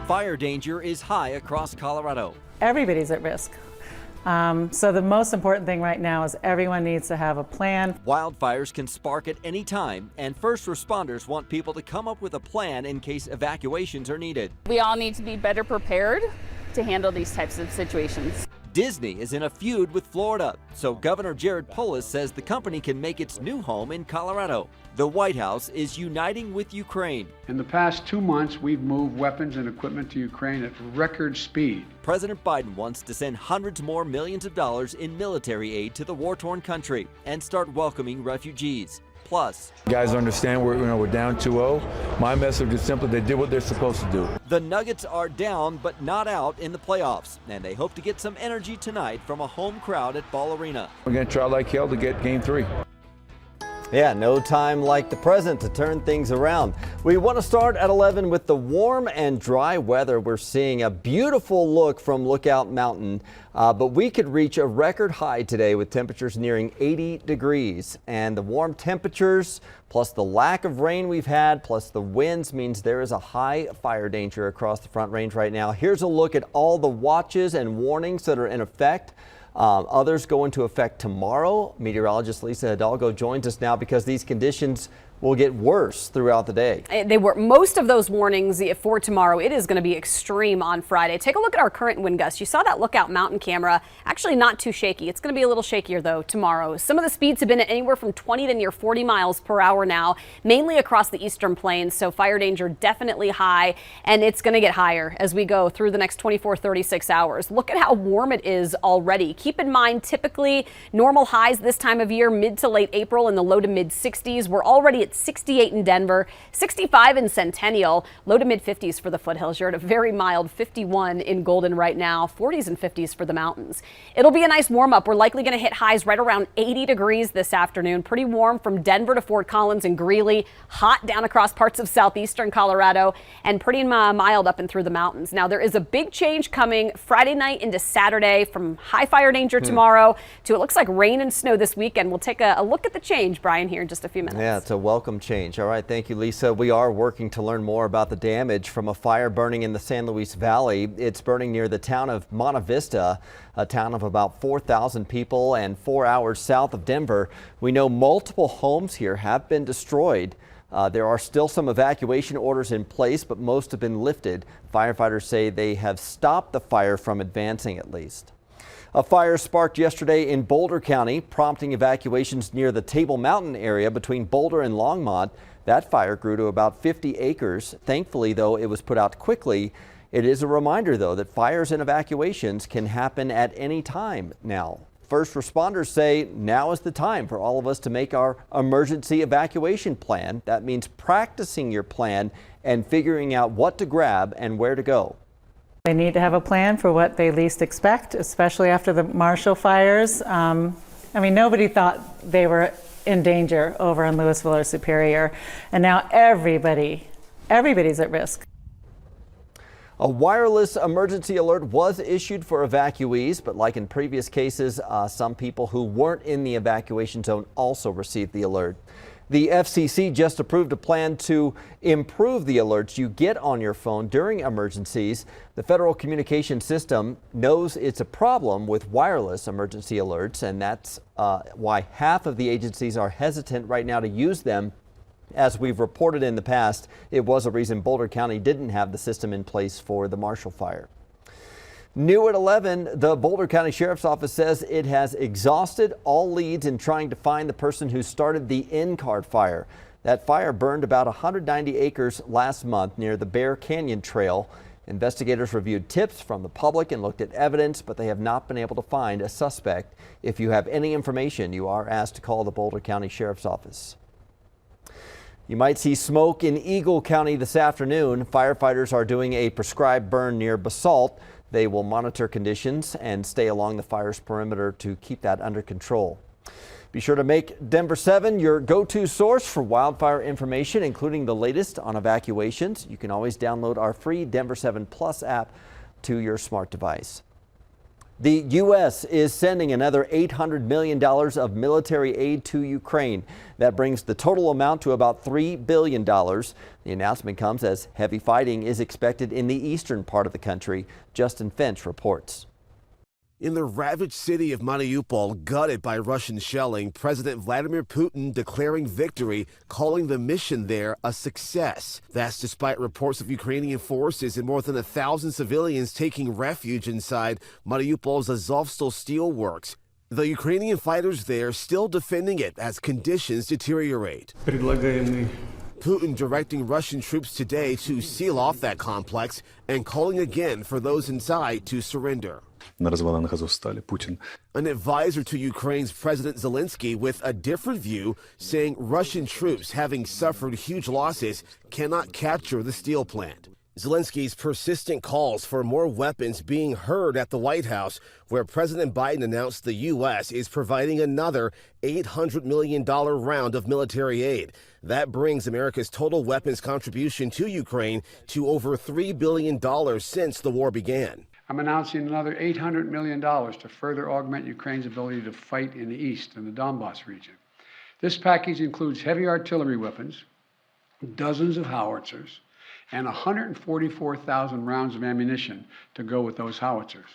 Fire danger is high across Colorado. Everybody's at risk. So the most important thing right now is everyone needs to have a plan. Wildfires can spark at any time, and first responders want people to come up with a plan in case evacuations are needed. We all need to be better prepared to handle these types of situations. Disney is in a feud with Florida, so Governor Jared Polis says the company can make its new home in Colorado. The White House is uniting with Ukraine. In the past 2 months, we've moved weapons and equipment to Ukraine at record speed. President Biden wants to send hundreds more millions of dollars in military aid to the war-torn country and start welcoming refugees. Plus, guys understand we're down 2-0. My message is simply they did what they're supposed to do. The Nuggets are down but not out in the playoffs, and they hope to get some energy tonight from a home crowd at Ball Arena. We're going to try like hell to get Game 3. Yeah, no time like the present to turn things around. We want to start at 11 with the warm and dry weather. We're seeing a beautiful look from Lookout Mountain, but we could reach a record high today with temperatures nearing 80 degrees. And the warm temperatures plus the lack of rain we've had plus the winds means there is a high fire danger across the Front Range right now. Here's a look at all the watches and warnings that are in effect. Others go into effect tomorrow. Meteorologist Lisa Hidalgo joins us now because these conditions will get worse throughout the day. They were most of those warnings for tomorrow. It is going to be extreme on Friday. Take a look at our current wind gusts. You saw that Lookout Mountain camera. Actually not too shaky. It's going to be a little shakier though tomorrow. Some of the speeds have been at anywhere from 20 to near 40 miles per hour now, mainly across the eastern plains. So fire danger definitely high, and it's going to get higher as we go through the next 36 hours. Look at how warm it is already. Keep in mind, typically normal highs this time of year, mid to late April in the low to mid 60s. We're already at 68 in Denver, 65 in Centennial, low to mid 50s for the foothills. You're at a very mild 51 in Golden right now, 40s and 50s for the mountains. It'll be a nice warm up. We're likely going to hit highs right around 80 degrees this afternoon. Pretty warm from Denver to Fort Collins and Greeley, hot down across parts of southeastern Colorado, and pretty mild up and through the mountains. Now there is a big change coming Friday night into Saturday from high fire danger tomorrow to it looks like rain and snow this weekend. We'll take a look at the change, Brian, here in just a few minutes. Yeah, it's a welcome change. All right, thank you, Lisa. We are working to learn more about the damage from a fire burning in the San Luis Valley. It's burning near the town of MONTE, VISTA, a town of about 4,000 people and 4 hours south of Denver. We know multiple homes here have been destroyed. There are still some evacuation orders in place, but most have been lifted. Firefighters say they have stopped the fire from advancing at least. A fire sparked yesterday in Boulder County, prompting evacuations near the Table Mountain area between Boulder and Longmont. That fire grew to about 50 acres. Thankfully, though, it was put out quickly. It is a reminder, though, that fires and evacuations can happen at any time now. First responders say now is the time for all of us to make our emergency evacuation plan. That means practicing your plan and figuring out what to grab and where to go. They need to have a plan for what they least expect, especially after the Marshall fires. I mean, nobody thought they were in danger over in Louisville or Superior, and now everybody's at risk. A wireless emergency alert was issued for evacuees, but like in previous cases, some people who weren't in the evacuation zone also received the alert. The FCC just approved a plan to improve the alerts you get on your phone during emergencies. The Federal Communications System knows it's a problem with wireless emergency alerts, and that's why half of the agencies are hesitant right now to use them. As we've reported in the past, it was a reason Boulder County didn't have the system in place for the Marshall fire. New at 11, the Boulder County Sheriff's Office says it has exhausted all leads in trying to find the person who started the NCAR fire. That fire burned about 190 acres last month near the Bear Canyon Trail. Investigators reviewed tips from the public and looked at evidence, but they have not been able to find a suspect. If you have any information, you are asked to call the Boulder County Sheriff's Office. You might see smoke in Eagle County this afternoon. Firefighters are doing a prescribed burn near Basalt. They will monitor conditions and stay along the fire's perimeter to keep that under control. Be sure to make Denver 7 your go-to source for wildfire information, including the latest on evacuations. You can always download our free Denver 7 Plus app to your smart device. The U.S. is sending another $800 million of military aid to Ukraine. That brings the total amount to about $3 billion. The announcement comes as heavy fighting is expected in the eastern part of the country. Justin Finch reports. In the ravaged city of Mariupol, gutted by Russian shelling, President Vladimir Putin declaring victory, calling the mission there a success. That's despite reports of Ukrainian forces and more than 1,000 civilians taking refuge inside Mariupol's Azovstal steelworks. The Ukrainian fighters there still defending it as conditions deteriorate. Putin directing Russian troops today to seal off that complex and calling again for those inside to surrender. An advisor to Ukraine's President Zelensky with a different view, saying Russian troops, having suffered huge losses, cannot capture the steel plant. Zelensky's persistent calls for more weapons being heard at the White House, where President Biden announced the U.S. is providing another $800 million round of military aid. That brings America's total weapons contribution to Ukraine to over $3 billion since the war began. I'm announcing another $800 million to further augment Ukraine's ability to fight in the east, in the Donbas region. This package includes heavy artillery weapons, dozens of howitzers, and 144,000 rounds of ammunition to go with those howitzers.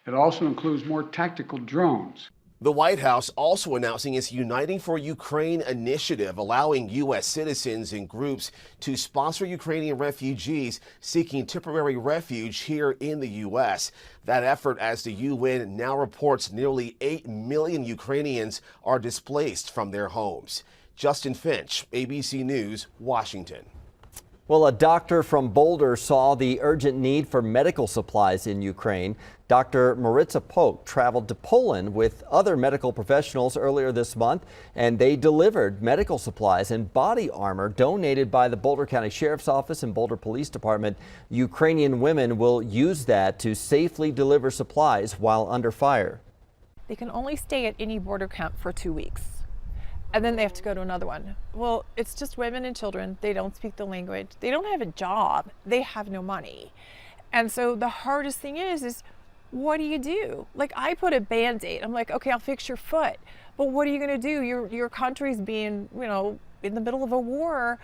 It also includes more tactical drones. The White House also announcing its Uniting for Ukraine initiative, allowing U.S. citizens and groups to sponsor Ukrainian refugees seeking temporary refuge here in the U.S. That effort, as the UN now reports nearly 8 million Ukrainians are displaced from their homes. Justin Finch, ABC News, Washington. Well, a doctor from Boulder saw the urgent need for medical supplies in Ukraine. Dr. Maritza Polk traveled to Poland with other medical professionals earlier this month, and they delivered medical supplies and body armor donated by the Boulder County Sheriff's Office and Boulder Police Department. Ukrainian women will use that to safely deliver supplies while under fire. They can only stay at any border camp for 2 weeks. And then they have to go to another one. Well, it's just women and children. They don't speak the language. They don't have a job. They have no money. And so the hardest thing is what do you do? Like, I put a Band-Aid. I'm like, okay, I'll fix your foot. But what are you going to do? Your country's being, in the middle of a war.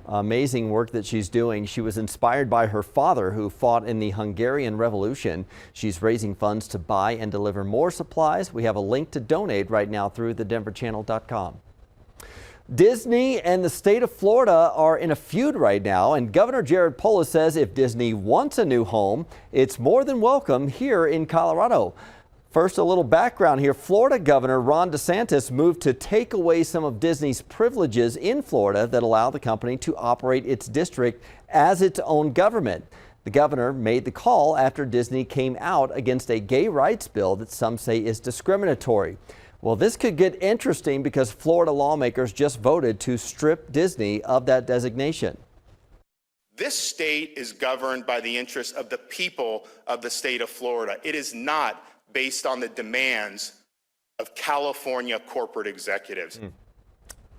Amazing work that she's doing. She was inspired by her father, who fought in the Hungarian Revolution. She's raising funds to buy and deliver more supplies. We have a link to donate right now through thedenverchannel.com. Disney and the state of Florida are in a feud right now, and Governor Jared Polis says if Disney wants a new home, it's more than welcome here in Colorado. First, a little background here. Florida Governor Ron DeSantis moved to take away some of Disney's privileges in Florida that allow the company to operate its district as its own government. The governor made the call after Disney came out against a gay rights bill that some say is discriminatory. Well, this could get interesting because Florida lawmakers just voted to strip Disney of that designation. This state is governed by the interests of the people of the state of Florida. It is not based on the demands of California corporate executives.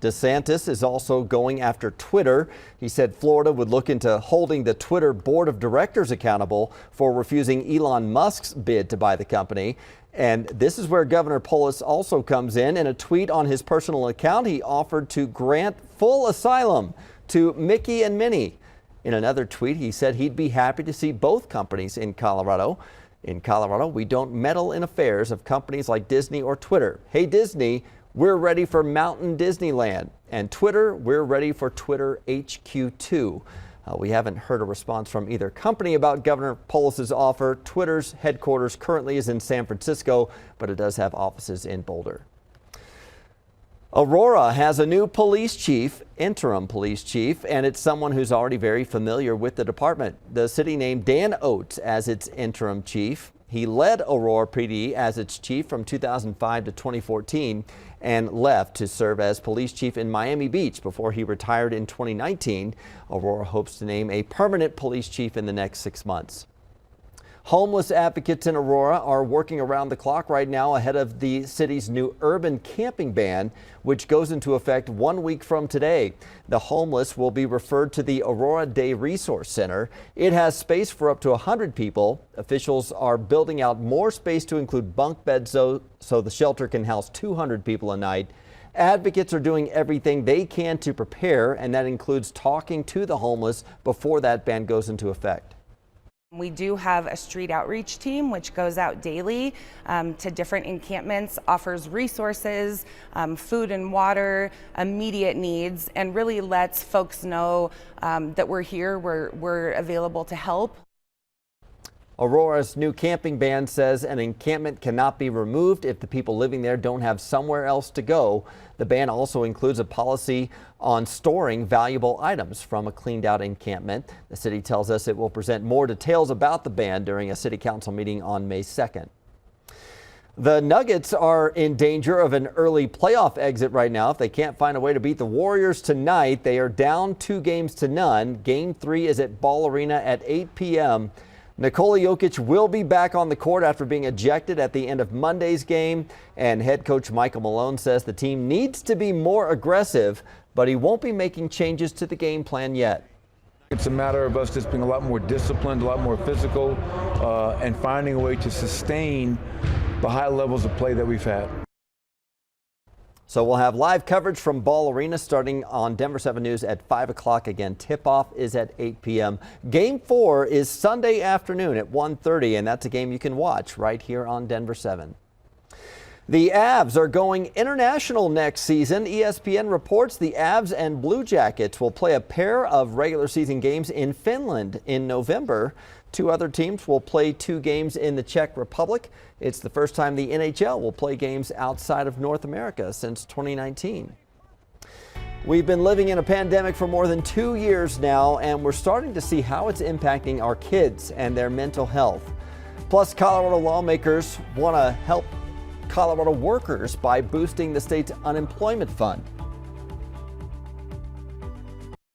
DeSantis is also going after Twitter. He said Florida would look into holding the Twitter board of directors accountable for refusing Elon Musk's bid to buy the company. And this is where Governor Polis also comes in. In a tweet on his personal account, he offered to grant full asylum to Mickey and Minnie. In another tweet, he said he'd be happy to see both companies in Colorado. In Colorado, we don't meddle in affairs of companies like Disney or Twitter. Hey, Disney, we're ready for Mountain Disneyland. And Twitter, we're ready for Twitter HQ2. We haven't heard a response from either company about Governor Polis's offer. Twitter's headquarters currently is in San Francisco, but it does have offices in Boulder. Aurora has a new police chief, interim police chief, and it's someone who's already very familiar with the department. The city named Dan Oates as its interim chief. He led Aurora PD as its chief from 2005 to 2014 and left to serve as police chief in Miami Beach before he retired in 2019. Aurora hopes to name a permanent police chief in the next 6 months. Homeless advocates in Aurora are working around the clock right now ahead of the city's new urban camping ban, which goes into effect 1 week from today. The homeless will be referred to the Aurora Day Resource Center. It has space for up to 100 people. Officials are building out more space to include bunk beds so the shelter can house 200 people a night. Advocates are doing everything they can to prepare, and that includes talking to the homeless before that ban goes into effect. We do have a street outreach team which goes out daily to different encampments, offers resources, food and water, immediate needs, and really lets folks know that we're here, we're available to help. Aurora's new camping ban says an encampment cannot be removed if the people living there don't have somewhere else to go. The ban also includes a policy on storing valuable items from a cleaned out encampment. The city tells us it will present more details about the ban during a city council meeting on May 2nd. The Nuggets are in danger of an early playoff exit right now if they can't find a way to beat the Warriors tonight. They are down 2-0. Game 3 is at Ball Arena at 8 p.m. Nikola Jokic will be back on the court after being ejected at the end of Monday's game, and head coach Michael Malone says the team needs to be more aggressive, but he won't be making changes to the game plan yet. It's a matter of us just being a lot more disciplined, a lot more physical, and finding a way to sustain the high levels of play that we've had. So we'll have live coverage from Ball Arena starting on Denver 7 News at 5 o'clock. Again, tip-off is at 8 p.m. Game 4 is Sunday afternoon at 1:30, and that's a game you can watch right here on Denver 7. The Avs are going international next season. ESPN reports the Avs and Blue Jackets will play a pair of regular season games in Finland in November. 2 other teams will play 2 games in the Czech Republic. It's the first time the NHL will play games outside of North America since 2019. We've been living in a pandemic for more than 2 years now, and we're starting to see how it's impacting our kids and their mental health. Plus, Colorado lawmakers want to help Colorado workers by boosting the state's unemployment fund.